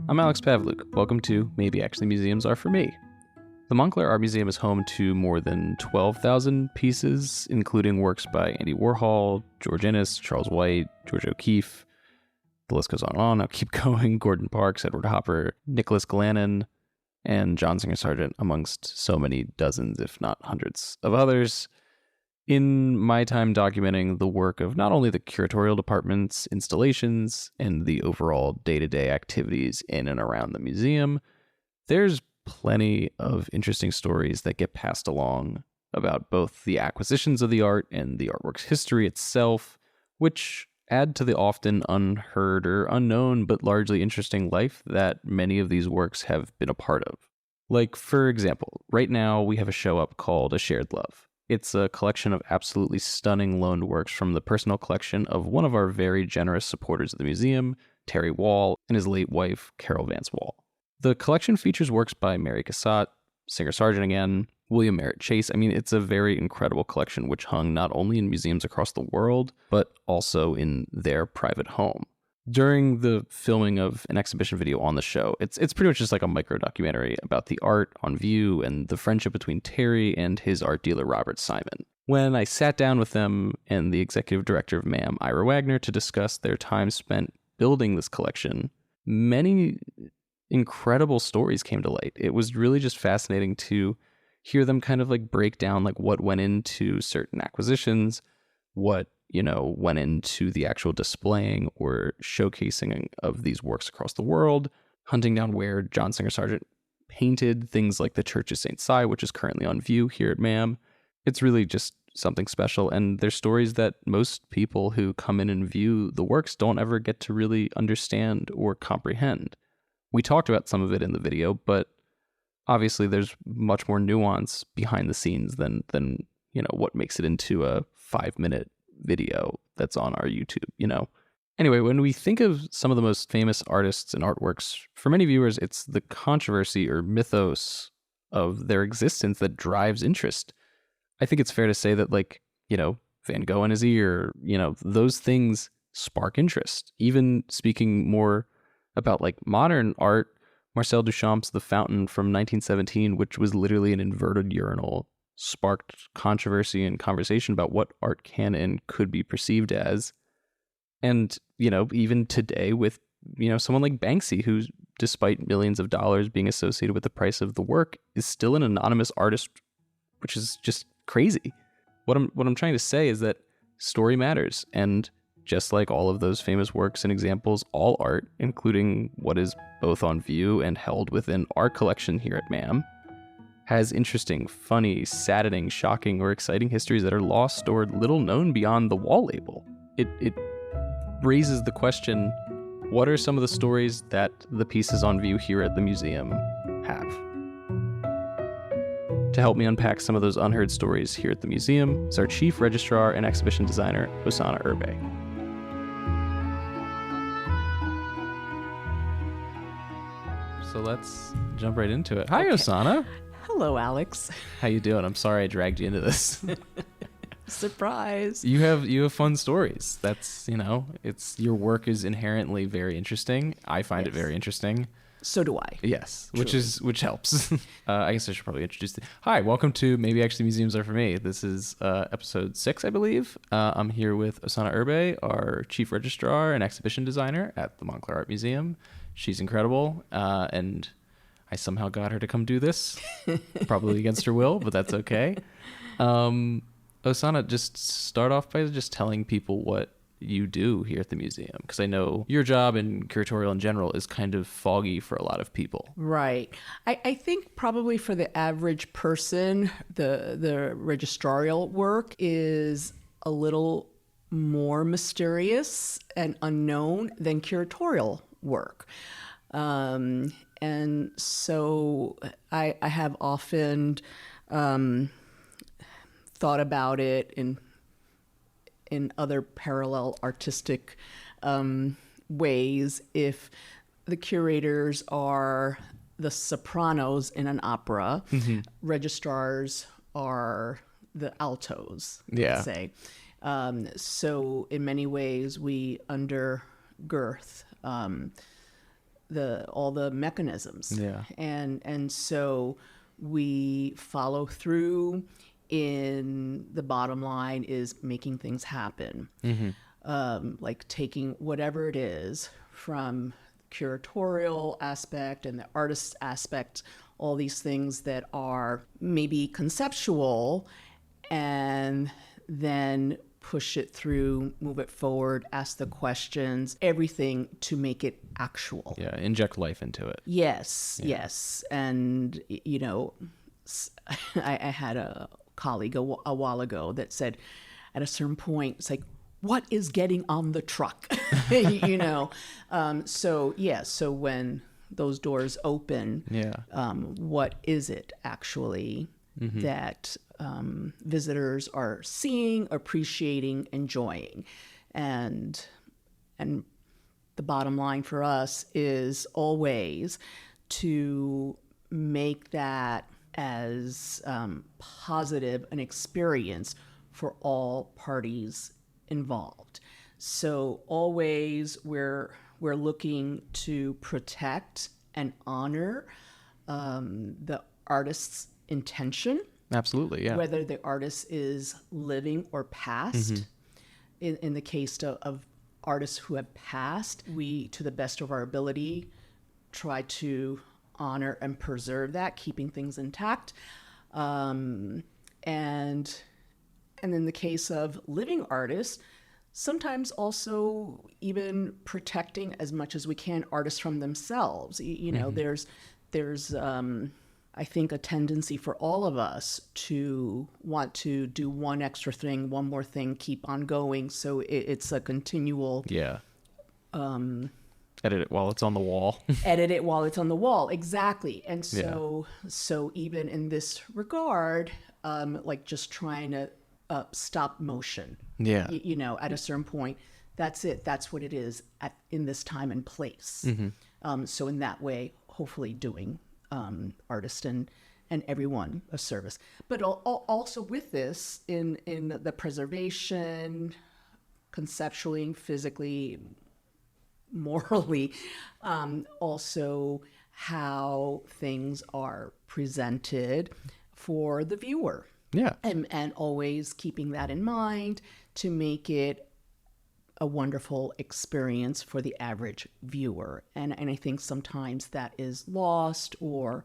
I'm Alex Pavljuk. Welcome to Maybe Actually Museums Are For Me. The Montclair Art Museum is home to more than 12,000 pieces, including works by Andy Warhol, George Inness, Charles White, George O'Keeffe. The list goes on. I'll keep going. Gordon Parks, Edward Hopper, Nicholas Glennon, and John Singer Sargent, amongst so many dozens, if not hundreds, of others. In my time documenting the work of not only the curatorial department's installations and the overall day-to-day activities in and around the museum, there's plenty of interesting stories that get passed along about both the acquisitions of the art and the artwork's history itself, which add to the often unheard or unknown but largely interesting life that many of these works have been a part of. Like, for example, right now we have a show up called A Shared Love. It's a collection of absolutely stunning loaned works from the personal collection of one of our very generous supporters of the museum, Terry Wall, and his late wife, Carol Vance Wall. The collection features works by Mary Cassatt, Singer Sargent again, William Merritt Chase. I mean, it's a very incredible collection which hung not only in museums across the world, but also in their private home. During the filming of an exhibition video on the show, it's pretty much just like a micro documentary about the art on view and the friendship between Terry and his art dealer Robert Simon. When I sat down with them and the executive director of MAM, Ira Wagner, to discuss their time spent building this collection, many incredible stories came to light. It was really just fascinating to hear them kind of like break down like what went into certain acquisitions, what went into the actual displaying or showcasing of these works across the world, hunting down where John Singer Sargent painted things like the Church of St. Cy, which is currently on view here at MAM. It's really just something special, and they're stories that most people who come in and view the works don't ever get to really understand or comprehend. We talked about some of it in the video, but obviously there's much more nuance behind the scenes than what makes it into a 5-minute video that's on our YouTube. Anyway, when we think of some of the most famous artists and artworks, for many viewers, it's the controversy or mythos of their existence that drives interest. I think it's fair to say that, Van Gogh and his ear, those things spark interest. Even speaking more about, modern art, Marcel Duchamp's The Fountain from 1917, which was literally an inverted urinal, sparked controversy and conversation about what art can and could be perceived as. And, even today with, someone like Banksy, who, despite millions of dollars being associated with the price of the work, is still an anonymous artist, which is just crazy. What I'm trying to say is that story matters. And just like all of those famous works and examples, all art, including what is both on view and held within our collection here at MAM, has interesting, funny, saddening, shocking, or exciting histories that are lost or little known beyond the wall label. It raises the question, what are some of the stories that the pieces on view here at the museum have? To help me unpack some of those unheard stories here at the museum is our chief registrar and exhibition designer, Osanna Urbay. So let's jump right into it. Hi, okay. Osanna. Hello, Alex. How you doing? I'm sorry I dragged you into this. Surprise. You have fun stories. That's, it's your work is inherently very interesting. I find it very interesting. So do I. Yes, truly. which helps. I guess I should probably introduce it. Hi, welcome to Maybe Actually Museums Are For Me. This is episode 6, I believe. I'm here with Osanna Urbay, our chief registrar and exhibition designer at the Montclair Art Museum. She's incredible, and I somehow got her to come do this, probably against her will, but that's okay. Osanna, just start off by just telling people what you do here at the museum, because I know your job and curatorial in general is kind of foggy for a lot of people. Right. I think probably for the average person, the registrarial work is a little more mysterious and unknown than curatorial work. And so I have often thought about it in other parallel artistic ways. If the curators are the sopranos in an opera, registrars are the altos, let's say. So in many ways, we undergirth all the mechanisms. Yeah. And so we follow through. In the bottom line is making things happen, like taking whatever it is from curatorial aspect and the artist aspect, all these things that are maybe conceptual, and then push it through, move it forward, ask the questions, everything to make it actual. Yeah, inject life into it. Yes, yes. And, you know, I had a colleague a while ago that said at a certain point, it's like, what is getting on the truck? You know? So when those doors open, what is it actually that visitors are seeing, appreciating, enjoying? And the bottom line for us is always to make that as positive an experience for all parties involved. So always we're looking to protect and honor the artist's intention. Absolutely, yeah. Whether the artist is living or past. In the case of artists who have passed, we, to the best of our ability, try to honor and preserve that, keeping things intact. And in the case of living artists, sometimes also even protecting as much as we can artists from themselves. You know, there's I think a tendency for all of us to want to do one extra thing, one more thing, keep on going. So it's a continual Edit it while it's on the wall. Edit it while it's on the wall. Exactly. And so even in this regard, like just trying to stop motion. Yeah. You know, at a certain point, that's it. That's what it is in this time and place. So in that way, hopefully doing artists and everyone a service. But also with this, in the preservation, conceptually, physically, morally, also how things are presented for the viewer. Yeah. And always keeping that in mind to make it a wonderful experience for the average viewer. And I think sometimes that is lost, or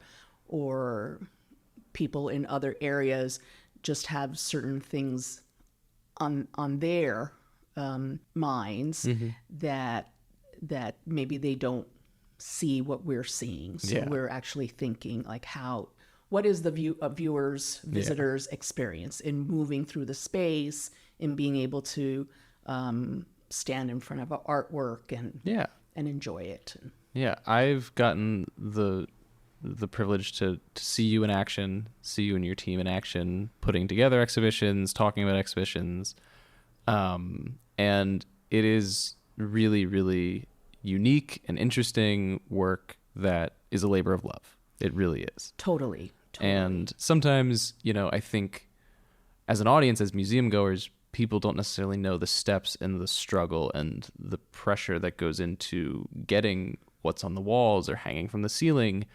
people in other areas just have certain things on their minds that maybe they don't see what we're seeing. So we're actually thinking like what is the viewers, visitors experience in moving through the space, in being able to stand in front of an artwork and enjoy it. Yeah, I've gotten the privilege to see you in action, see you and your team in action, putting together exhibitions, talking about exhibitions, and it is really, really unique and interesting work that is a labor of love. It really is. Totally. And sometimes, you know, I think as an audience, as museum goers, people don't necessarily know the steps and the struggle and the pressure that goes into getting what's on the walls or hanging from the ceiling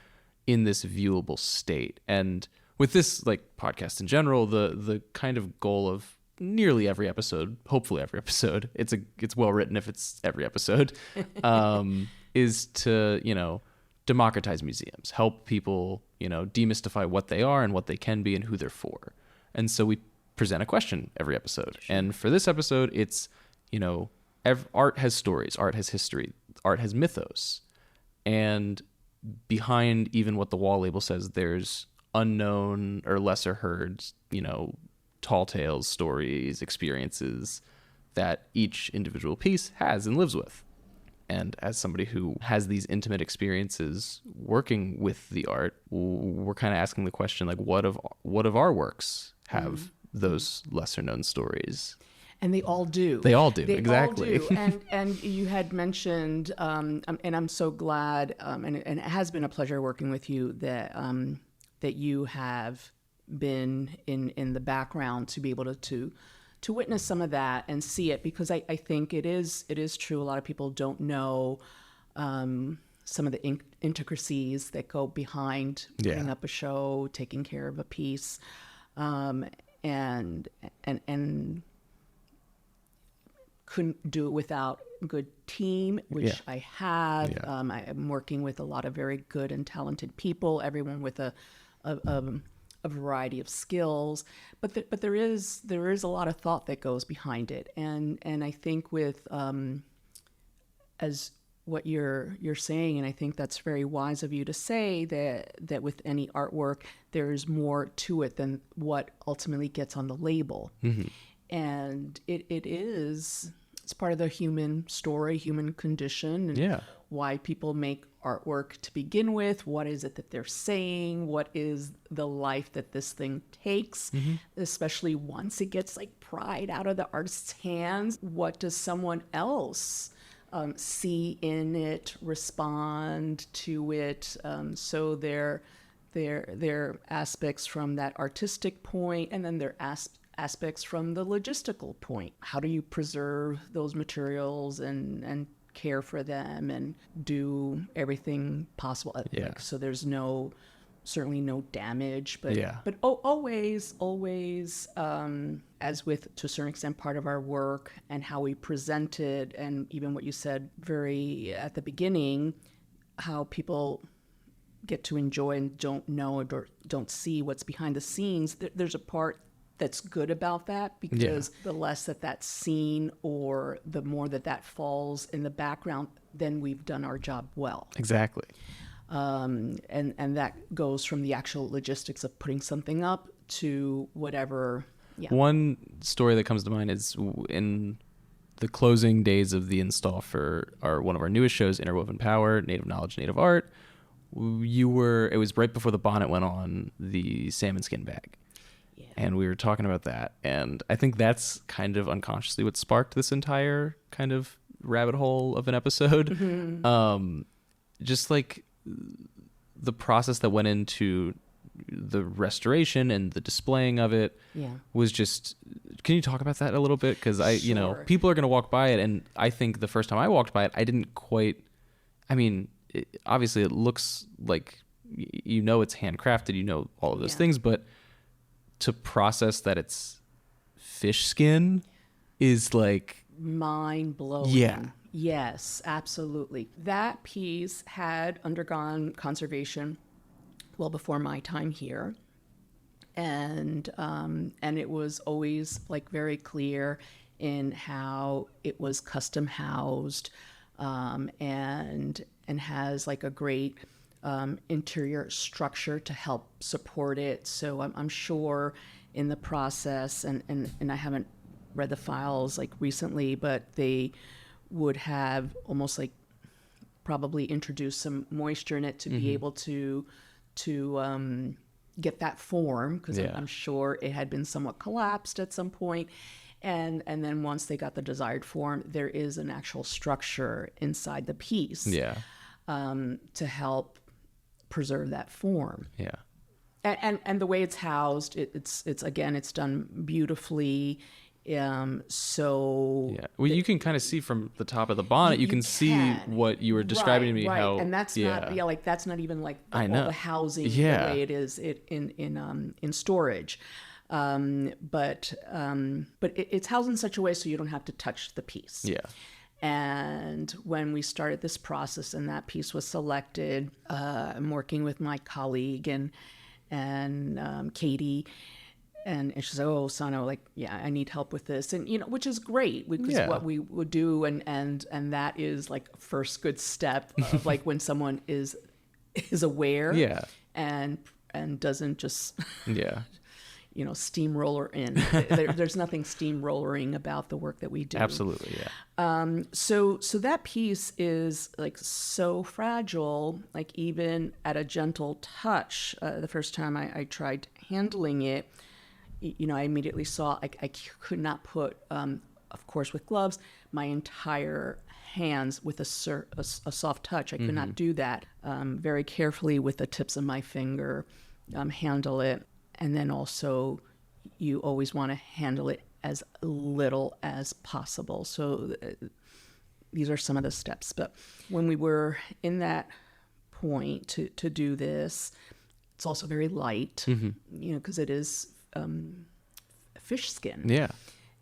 in this viewable state. And with this like podcast in general, the kind of goal of nearly every episode, hopefully every episode, it's well written if it's every episode, is to, you know, democratize museums, help people, you know, demystify what they are and what they can be and who they're for. And so we present a question every episode. Sure. And for this episode, it's, you know, art has stories, art has history, art has mythos. And behind even what the wall label says, there's unknown or lesser heard, you know, tall tales, stories, experiences that each individual piece has and lives with. And as somebody who has these intimate experiences working with the art, we're kind of asking the question, like, what of our works have those lesser known stories? And they all do. They all do, exactly. All do. And you had mentioned, and I'm so glad, and it has been a pleasure working with you, that you have been in the background to be able to witness some of that and see it, because I think it is true. A lot of people don't know some of the intricacies that go behind putting up a show, taking care of a piece, and couldn't do it without a good team, which I have. I'm working with a lot of very good and talented people, everyone with a variety of skills, but there is a lot of thought that goes behind it, and I think with as what you're saying, and I think that's very wise of you to say that with any artwork there's more to it than what ultimately gets on the label. And it's part of the human story, human condition, and why people make artwork to begin with. What is it that they're saying? What is the life that this thing takes, especially once it gets like pried out of the artist's hands? What does someone else see in it, respond to it? So there aspects from that artistic point, and then there aspects from the logistical point. How do you preserve those materials and care for them and do everything possible? Like, so there's certainly no damage, but always, as with, to a certain extent, part of our work and how we present it, and even what you said very at the beginning, how people get to enjoy and don't know or don't see what's behind the scenes. There's a part that's good about that, because the less that's seen or the more that falls in the background, then we've done our job well. Exactly. And that goes from the actual logistics of putting something up to whatever. One story that comes to mind is in the closing days of the install for one of our newest shows, Interwoven Power, Native Knowledge, Native Art. It was right before the bonnet went on the salmon skin bag. And we were talking about that. And I think that's kind of unconsciously what sparked this entire kind of rabbit hole of an episode. Just like the process that went into the restoration and the displaying of it was just, can you talk about that a little bit? Because people are going to walk by it. And I think the first time I walked by it, I didn't quite, obviously it looks like, it's handcrafted, all of those things, but to process that it's fish skin is like mind-blowing. Yes, absolutely. That piece had undergone conservation well before my time here, and it was always like very clear in how it was custom housed, and has like a great interior structure to help support it. So I'm sure in the process, and I haven't read the files like recently, but they would have almost like probably introduced some moisture in it to be able to get that form, because I'm sure it had been somewhat collapsed at some point. And then once they got the desired form, there is an actual structure inside the piece to help preserve that form. And the way it's housed, it's done beautifully. Well, you can kind of see from the top of the bonnet, you can see what you were describing to me. Right. How, and that's not that's not even like all the housing the way it is in storage. But it's housed in such a way so you don't have to touch the piece. And when we started this process and that piece was selected, I'm working with my colleague and Katie, and she said, "Oh, Osanna, I need help with this," and which is great, because what we would do, and that is like first good step of like when someone is aware, and doesn't just steamroller in. There's nothing steamrollering about the work that we do. Absolutely, So that piece is like so fragile, like even at a gentle touch. The first time I tried handling it, I immediately saw I could not put, of course with gloves, my entire hands with a soft touch. I could not do that. Very carefully with the tips of my finger, handle it. And then also, you always want to handle it as little as possible. So these are some of the steps. But when we were in that point to do this, it's also very light, because it is fish skin. Yeah.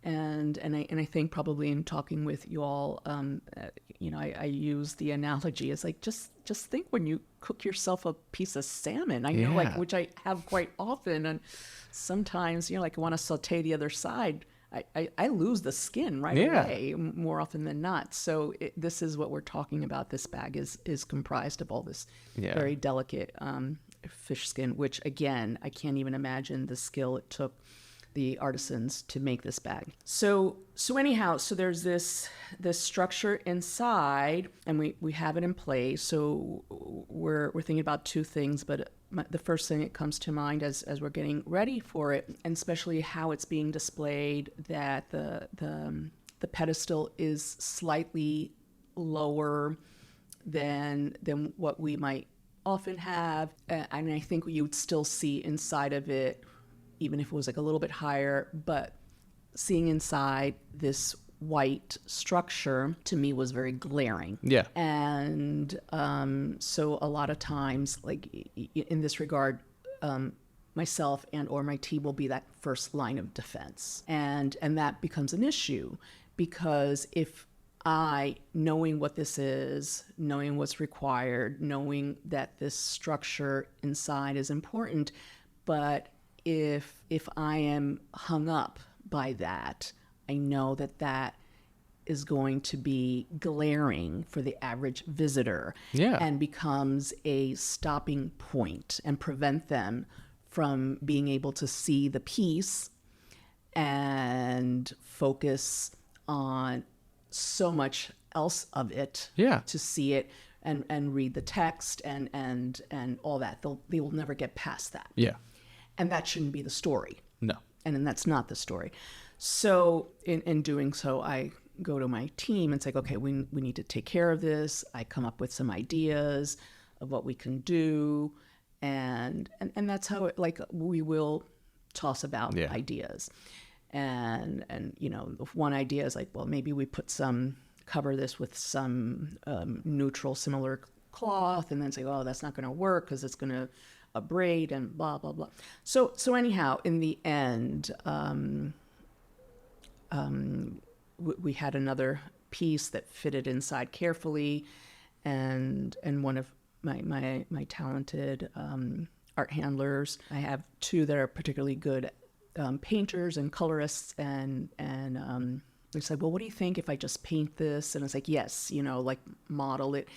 And I think probably in talking with you all, I use the analogy as like, just think when you cook yourself a piece of salmon, I know, like, which I have quite often. And sometimes, like I want to saute the other side. I lose the skin right away more often than not. So this is what we're talking about. This bag is comprised of all this very delicate fish skin, which again, I can't even imagine the skill it took the artisans to make this bag. So anyhow, so there's this structure inside, and we have it in place. So we're thinking about two things, but the first thing that comes to mind as we're getting ready for it, and especially how it's being displayed, that the pedestal is slightly lower than what we might often have, and I think you would still see inside of it, even if it was like a little bit higher, but seeing inside this white structure to me was very glaring. Yeah. And so a lot of times, like in this regard, myself and or my team will be that first line of defense. And that becomes an issue, because if knowing what this is, knowing what's required, knowing that this structure inside is important, but if I am hung up by that, I know that is going to be glaring for the average visitor, and becomes a stopping point and prevent them from being able to see the piece and focus on so much else of it, to see it and read the text and all that. They will never get past that. Yeah. And that shouldn't be the story. No. And then that's not the story. So in doing so, I go to my team and say, okay, we need to take care of this. I come up with some ideas of what we can do. And that's how it, like, we will toss about ideas. And one idea is like, well, maybe we cover this with some neutral, similar cloth, and then say, oh, that's not going to work because it's going to abrade and blah, blah, blah. So anyhow, in the end, we had another piece that fitted inside carefully, and one of my talented art handlers, I have two that are particularly good painters and colorists, and they said, well, what do you think if I just paint this? And it's like, yes, like model it.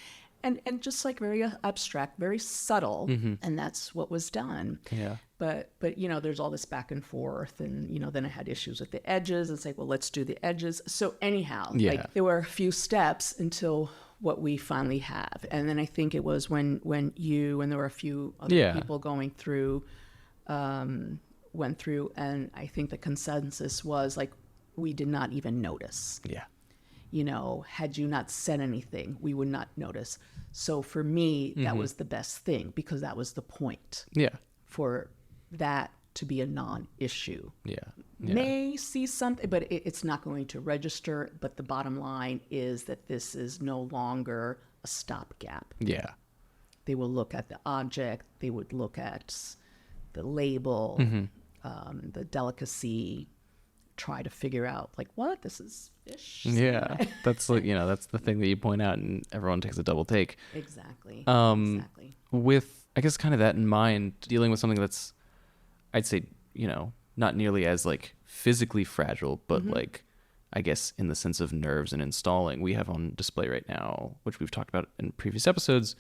And just like very abstract, very subtle, and that's what was done. Yeah. But there's all this back and forth, and then I had issues with the edges. It's like, well, let's do the edges. So anyhow, like there were a few steps until what we finally have, and then I think it was when you and there were a few other people going through, went through, and I think the consensus was like, we did not even notice. Yeah. Had you not said anything, we would not notice. So for me, that was the best thing, because that was the point. Yeah. For that to be a non-issue. Yeah. May see something, but it's not going to register. But the bottom line is that this is no longer a stopgap. Yeah. They will look at the object. They would look at the label, the delicacy, try to figure out like, what, this is fish. Yeah. That's like, that's the thing that you point out and everyone takes a double take. Exactly. Exactly. With, I guess, kind of that in mind, dealing with something that's, I'd say, not nearly as like physically fragile, but like, I guess in the sense of nerves and installing, we have on display right now, which we've talked about in previous episodes,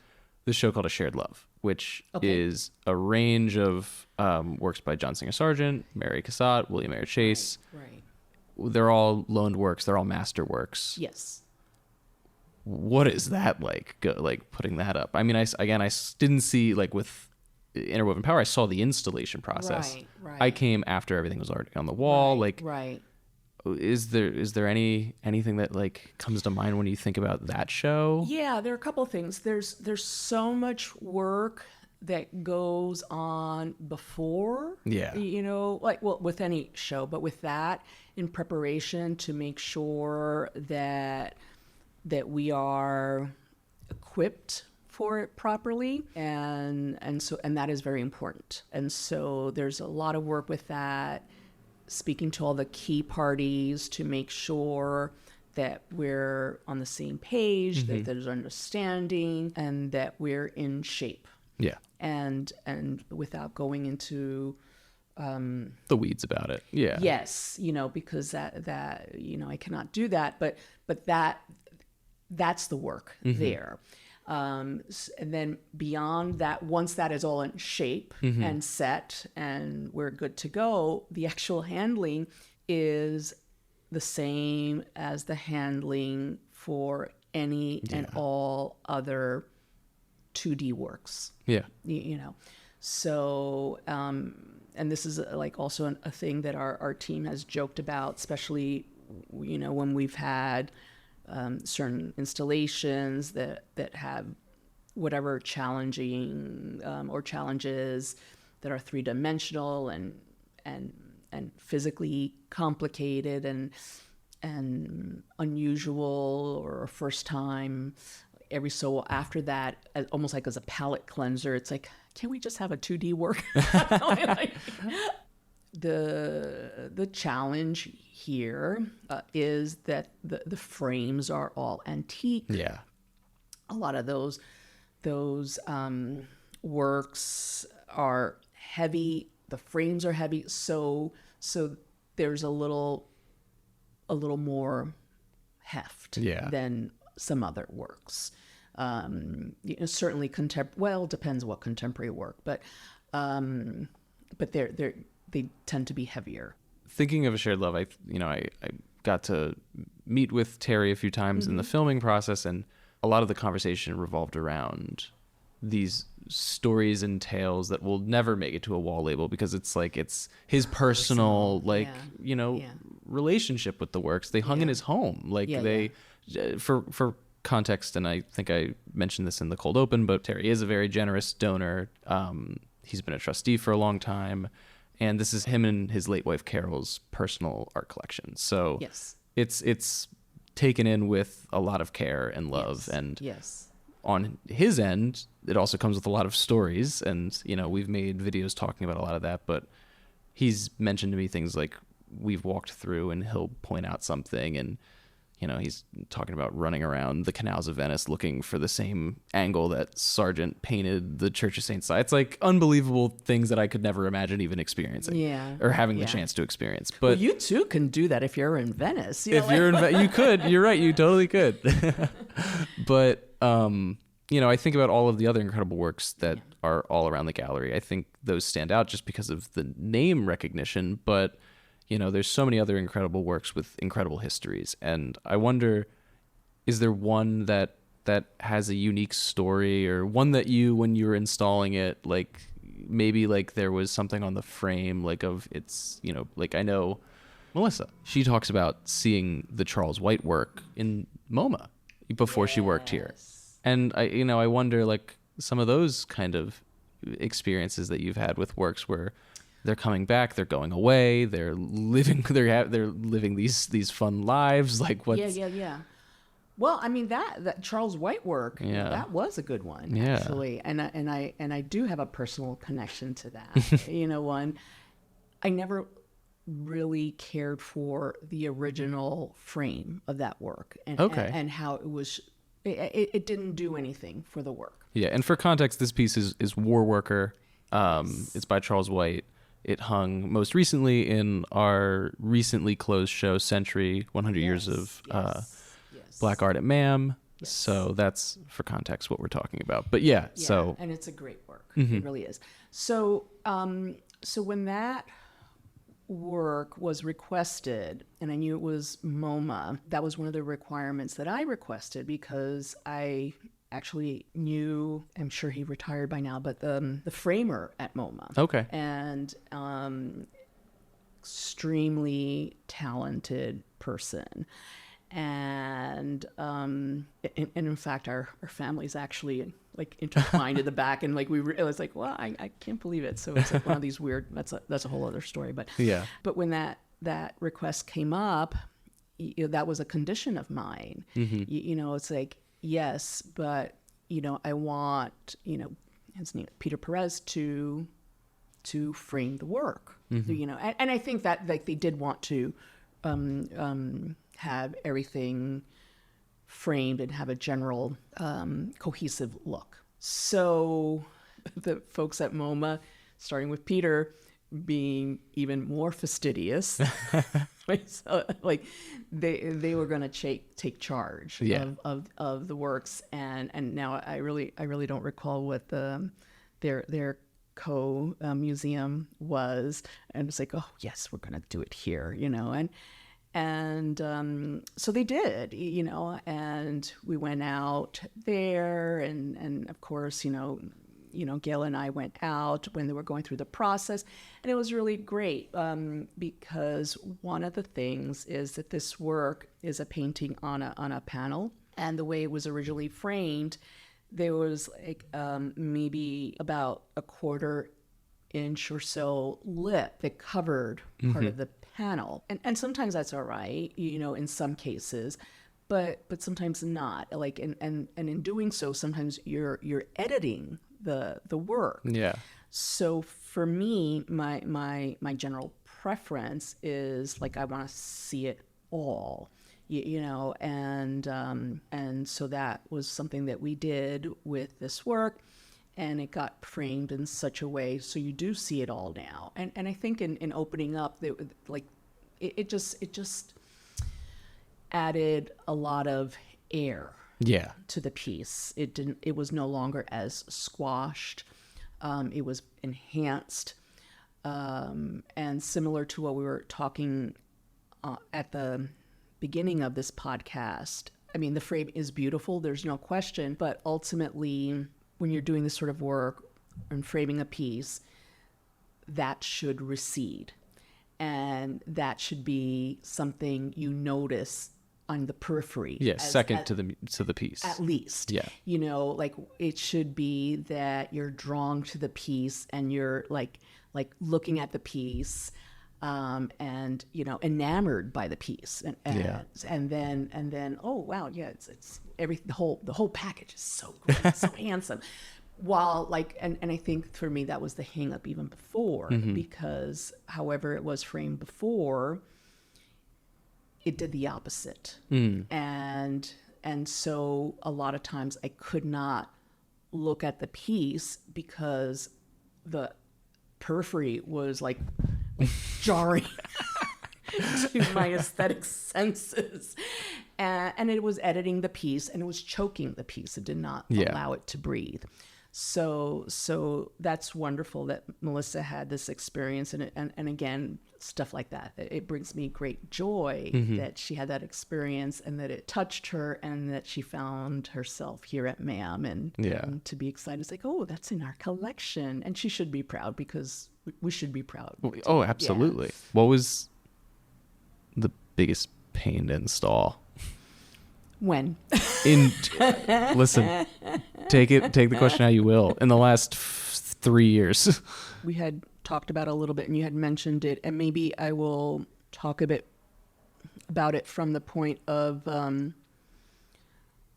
this show called A Shared Love, which is a range of works by John Singer Sargent, Mary Cassatt, William Eyre Chase. Right. They're all loaned works. They're all master works. Yes. What is that like? Like putting that up? I mean, I didn't see, like with Interwoven Power, I saw the installation process. Right. I came after everything was already on the wall. Right. Is there anything that like comes to mind when you think about that show? Yeah, there are a couple of things. There's so much work that goes on before. Yeah. Like, well, with any show, but with that, in preparation to make sure that that we are equipped for it properly, and that is very important. And so there's a lot of work with that, speaking to all the key parties to make sure that we're on the same page, that there's understanding, and that we're in shape. Yeah. And without going into the weeds about it. Yeah. Yes, because that I cannot do that, but that's the work there. And then beyond that, once that is all in shape and set and we're good to go, the actual handling is the same as the handling for any and all other 2D works. Yeah. So, and this is like also a thing that our team has joked about, especially, when we've had certain installations that have whatever challenging or challenges that are 3-dimensional and physically complicated and unusual or first time. Every so after that, almost like as a palate cleanser, it's like, can't we just have a 2D work? The challenge here is that the frames are all antique. Yeah. A lot of those works are heavy. The frames are heavy, so there's a little more heft than some other works. Certainly depends what contemporary work, but they tend to be heavier. Thinking of a shared love, I got to meet with Terry a few times in the filming process, and a lot of the conversation revolved around these stories and tales that will never make it to a wall label because it's his personal relationship with the works. They hung in his home, for context, and I think I mentioned this in the cold open, but Terry is a very generous donor. He's been a trustee for a long time, and this is him and his late wife Carol's personal art collection. So it's taken in with a lot of care and love, and on his end, it also comes with a lot of stories, and we've made videos talking about a lot of that, but he's mentioned to me things like we've walked through and he'll point out something, and he's talking about running around the canals of Venice looking for the same angle that Sargent painted the Church of St. Si. It's like unbelievable things that I could never imagine even experiencing or having the chance to experience. But you too can do that if you're in Venice. If you're in you could. You're right. You totally could. But, I think about all of the other incredible works that are all around the gallery. I think those stand out just because of the name recognition, but there's so many other incredible works with incredible histories. And I wonder, is there one that has a unique story, or one that when you were installing it, maybe there was something on the frame, of it's, I know Melissa, she talks about seeing the Charles White work in MoMA before she worked here. And I wonder, some of those kind of experiences that you've had with works where they're coming back, they're going away, they're living these fun lives. What's... Yeah. Well, I mean that Charles White work, that was a good one actually, and I do have a personal connection to that. I never really cared for the original frame of that work, and how it was. It didn't do anything for the work. Yeah, and for context, this piece is War Worker. It's by Charles White. It hung most recently in our recently closed show, Century, 100 Years of Black Art at MAM. Yes. So that's, for context, what we're talking about. But and it's a great work. It really is. So when that work was requested, and I knew it was MoMA, that was one of the requirements that I requested, because I actually knew, I'm sure he retired by now, but the framer at MoMA. Okay. And extremely talented person. And in fact, our family's actually intertwined in the back, and it was like, well, I can't believe it. So it's one of these weird, that's a whole other story. But when that request came up, that was a condition of mine. It's like, yes, but, I want, his name, Peter Perez, to frame the work, and I think that like they did want to have everything framed and have a general cohesive look. So the folks at MoMA, starting with Peter, being even more fastidious, so, like they were going to take charge of the works, and now I really don't recall what their museum was, and it's like, oh yes, we're going to do it here, and so they did, and we went out there, and of course, Gail and I went out when they were going through the process, and it was really great because one of the things is that this work is a painting on a panel, and the way it was originally framed, there was like maybe about a 1/4 inch or so lip that covered part of the panel, and sometimes that's all right, in some cases, but sometimes not. Like and in doing so, sometimes you're editing the work. Yeah. So for me, my general preference is like I want to see it all, and so that was something that we did with this work, and it got framed in such a way so you do see it all now. And I think in opening up, it just added a lot of air to the piece. It was no longer as squashed. It was enhanced, and similar to what we were talking at the beginning of this podcast. I mean, the frame is beautiful, there's no question, but ultimately, when you're doing this sort of work and framing a piece, that should recede, and that should be something you notice on the periphery. Second to the piece. At least. Yeah. Like it should be that you're drawn to the piece and you're like looking at the piece, and enamored by the piece, and then oh wow, yeah, it's everything, the whole package is so great, so handsome. While and I think for me that was the hang up even before, because however it was framed before, it did the opposite. And so a lot of times I could not look at the piece because the periphery was like jarring to my aesthetic senses. And it was editing the piece, and it was choking the piece. It did not allow it to breathe. So that's wonderful that Melissa had this experience, and again, stuff like that. It brings me great joy that she had that experience, and that it touched her, and that she found herself here at MAM, and to be excited. It's like, oh, that's in our collection, and she should be proud, because we should be proud. Oh, absolutely. Yeah. What was the biggest pain to install? When? Listen, take the question how you will. In the last 3 years. We had talked about it a little bit, and you had mentioned it, and maybe I will talk a bit about it from the point of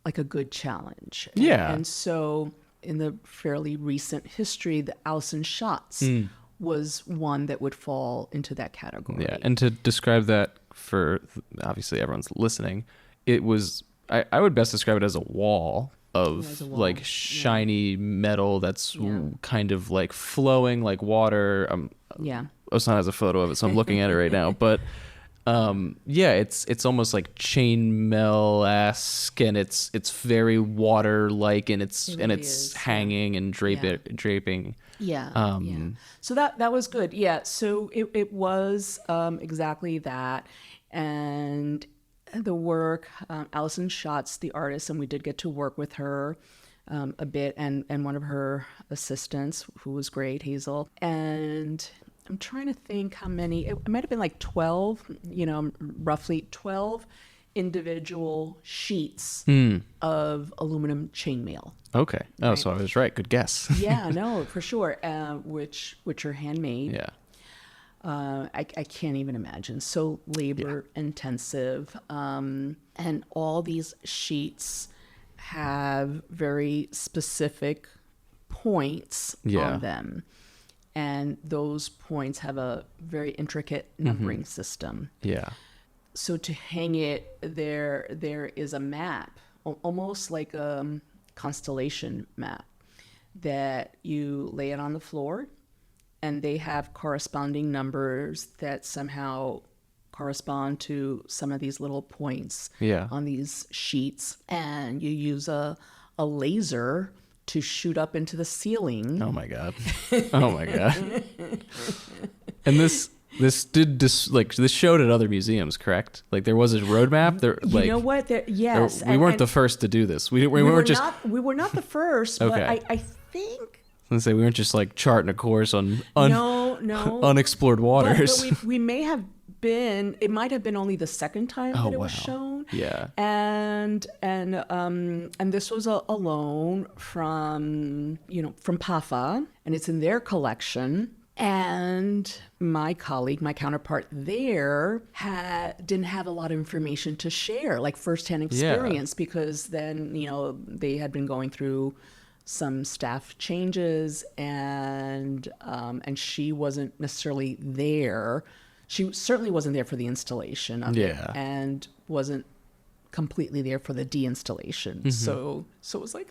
like a good challenge. Yeah. And so in the fairly recent history, the Allison shots was one that would fall into that category. Yeah, and to describe that for obviously everyone's listening, it was, I would best describe it as a wall of like shiny metal that's kind of like flowing like water. Osanna has a photo of it, so I'm looking at it right now. But it's almost like chainmail-esque, and it's very water-like, and it's hanging and draping. So that was good. Yeah. So it was exactly that, and the work, Allison Schatz, the artist, and we did get to work with her a bit, and one of her assistants, who was great, Hazel. And I'm trying to think how many, it might have been like 12, roughly 12 individual sheets of aluminum chainmail. Okay. Oh, right? So I was right. Good guess. Yeah, no, for sure. Which are handmade. Yeah. I can't even imagine. So labor intensive. And all these sheets have very specific points on them. And those points have a very intricate numbering system. Yeah. So to hang it, there is a map, almost like a constellation map, that you lay it on the floor, and they have corresponding numbers that somehow correspond to some of these little points on these sheets. And you use a laser to shoot up into the ceiling. Oh my God. Oh my God. And this showed at other museums, correct? Like there was a roadmap there. You know what? Yes. We weren't the first to do this. We weren't just. We were not the first, but I think. Let's say we weren't just like charting a course on no unexplored waters. But we may have been. It might have been only the second time that it was shown. Yeah. And this was a loan from PAFA, and it's in their collection. And my colleague, my counterpart there, didn't have a lot of information to share, like firsthand experience, because then they had been going through some staff changes, and she wasn't necessarily there. She certainly wasn't there for the installation of it, and wasn't completely there for the deinstallation. So it was like,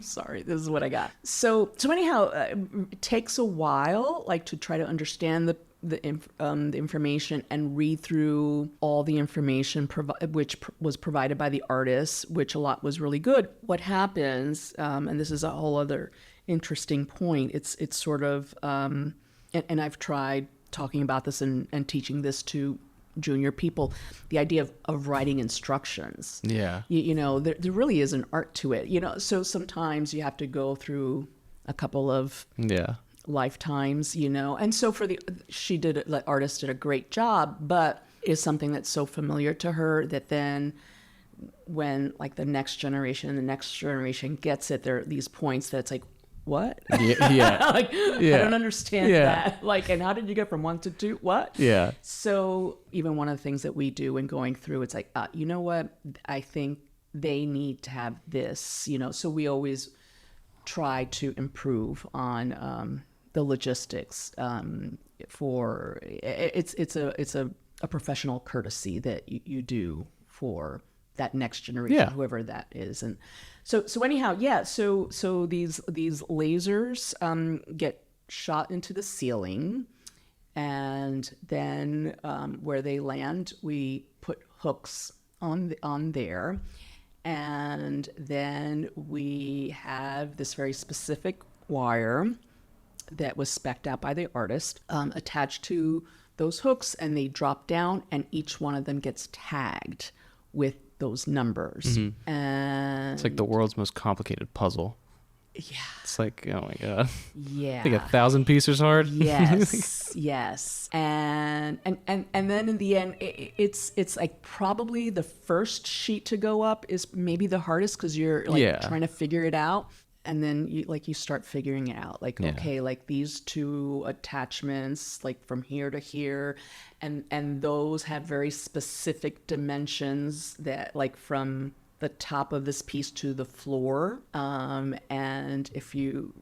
sorry, this is what I got. So anyhow, it takes a while, like to try to understand the information and read through all the information which was provided by the artists, which a lot was really good. What happens, and this is a whole other interesting point, it's sort of, and I've tried talking about this and teaching this to junior people, the idea of writing instructions. Yeah. There really is an art to it, so sometimes you have to go through a couple of lifetimes, and so the artist did a great job, but it's something that's so familiar to her that then when like the next generation gets it, there are these points that it's like, what? Yeah. I don't understand that. Like, and how did you get from 1 to 2? What? Yeah. So even one of the things that we do when going through, it's like, you know what? I think they need to have this, so we always try to improve on the logistics for it's a professional courtesy that you do for that next generation, whoever that is. And so anyhow, so these lasers get shot into the ceiling, and then where they land, we put hooks on there, and then we have this very specific wire that was spec'd out by the artist attached to those hooks, and they drop down, and each one of them gets tagged with those numbers. And it's like the world's most complicated puzzle. Yeah. It's like, oh my God. Yeah. Like 1,000 pieces hard. Yes. Yes. And then in the end, it's like probably the first sheet to go up is maybe the hardest, because you're like trying to figure it out. And then you start figuring it out, like, okay, like these two attachments, like from here to here, and those have very specific dimensions that, like, from the top of this piece to the floor. And if you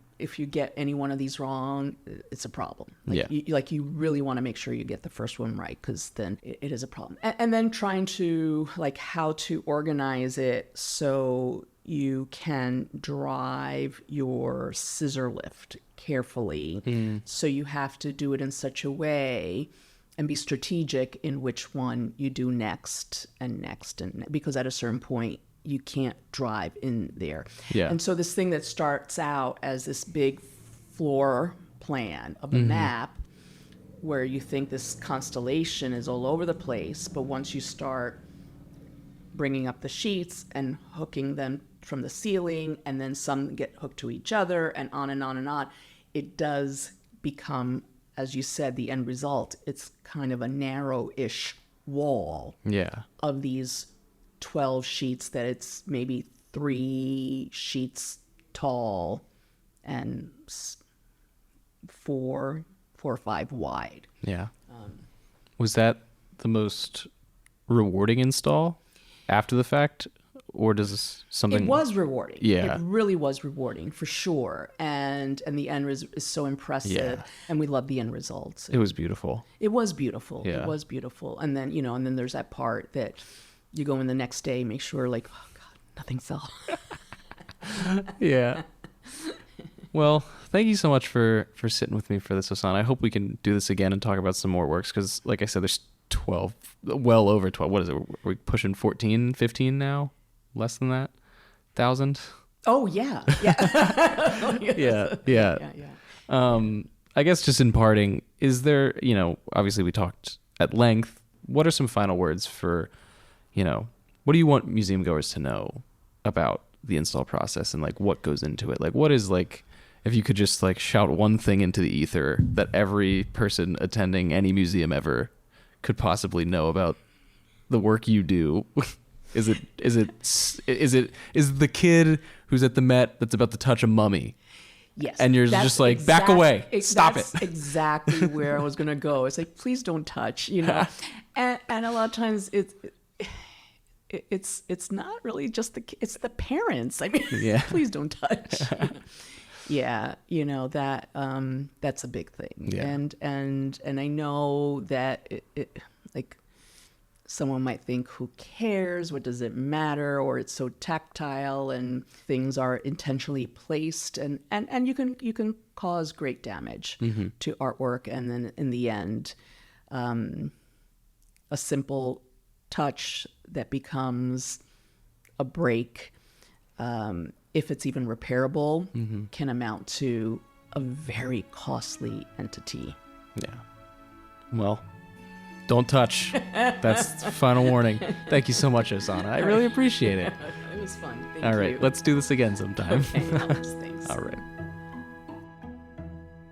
get any one of these wrong, it's a problem. Like, you really want to make sure you get the first one right, because then it is a problem. And then trying to, like, how to organize it so you can drive your scissor lift carefully. So you have to do it in such a way and be strategic in which one you do next, because at a certain point you can't drive in there. And so this thing that starts out as this big floor plan of a map, where you think this constellation is all over the place, but once you start bringing up the sheets and hooking them from the ceiling, and then some get hooked to each other, and on and on and on, it does become, as you said, the end result. It's kind of a narrow-ish wall of these 12 sheets that it's maybe 3 sheets tall and 4 4 or 5 wide. Yeah. Was that the most rewarding install after the fact, or does something? It was rewarding. Yeah. It really was rewarding for sure. And the end is so impressive. Yeah. And we love the end results. It was beautiful. It was beautiful. Yeah. It was beautiful. And then, and then there's that part that you go in the next day, make sure like, oh God, nothing fell. Yeah. Well, thank you so much for sitting with me for this, Osanna. I hope we can do this again and talk about some more works because, like I said, there's 12, well over 12. What is it? Are we pushing 14, 15 now? Less than that? 1,000? Oh, yeah. Yeah. Yeah. I guess just in parting, is there, obviously we talked at length. What are some final words for, what do you want museum goers to know about the install process and like what goes into it? Like what is like, if you could just like shout one thing into the ether that every person attending any museum ever could possibly know about the work you do, is the kid who's at the Met that's about to touch a mummy? Yes. And you're just like, back away, stop it. That's exactly where I was going to go. It's like, please don't touch, and a lot of times it's not really just it's the parents. I mean, yeah. Please don't touch. Yeah, that that's a big thing. Yeah. And I know that it like someone might think, who cares? What does it matter? Or it's so tactile and things are intentionally placed and you can cause great damage to artwork. And then in the end, a simple touch that becomes a break, if it's even repairable, can amount to a very costly entity. Yeah. Well, don't touch. That's the final warning. Thank you so much, Osanna. I really appreciate it. It was fun. Thank you. All right, let's do this again sometime. Okay, Alex, thanks. All right.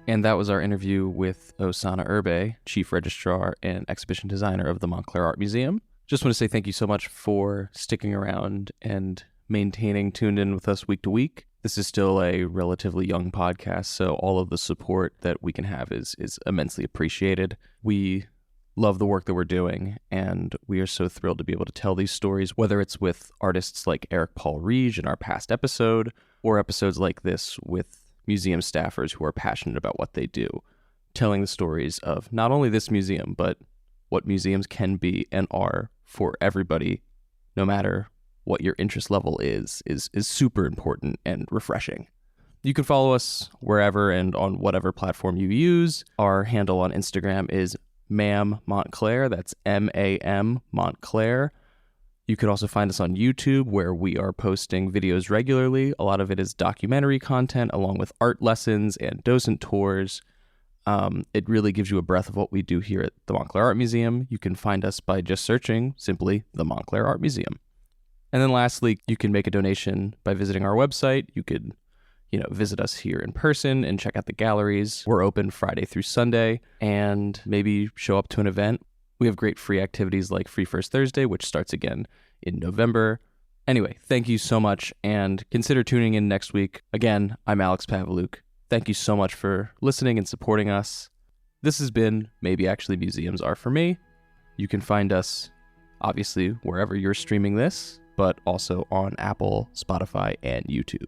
And that was our interview with Osanna Urbay, Chief Registrar and Exhibition Designer of the Montclair Art Museum. Just want to say thank you so much for sticking around and maintaining tuned in with us week to week. This is still a relatively young podcast, so all of the support that we can have is immensely appreciated. We love the work that we're doing, and we are so thrilled to be able to tell these stories, whether it's with artists like Eric Paul Riege in our past episode, or episodes like this with museum staffers who are passionate about what they do, telling the stories of not only this museum, but what museums can be and are for everybody, no matter what your interest level is super important and refreshing. You can follow us wherever and on whatever platform you use. Our handle on Instagram is Mam Montclair. That's MAM Montclair. You could also find us on YouTube, where we are posting videos regularly. A lot of it is documentary content, along with art lessons and docent tours. It really gives you a breath of what we do here at the Montclair Art Museum. You can find us by just searching simply the Montclair Art Museum. And then lastly, you can make a donation by visiting our website. You could visit us here in person and check out the galleries. We're open Friday through Sunday, and maybe show up to an event. We have great free activities like Free First Thursday, which starts again in November. Anyway, thank you so much, and consider tuning in next week. Again, I'm Alex Pavljuk. Thank you so much for listening and supporting us. This has been Maybe Actually Museums Are For Me. You can find us, obviously, wherever you're streaming this, but also on Apple, Spotify, and YouTube.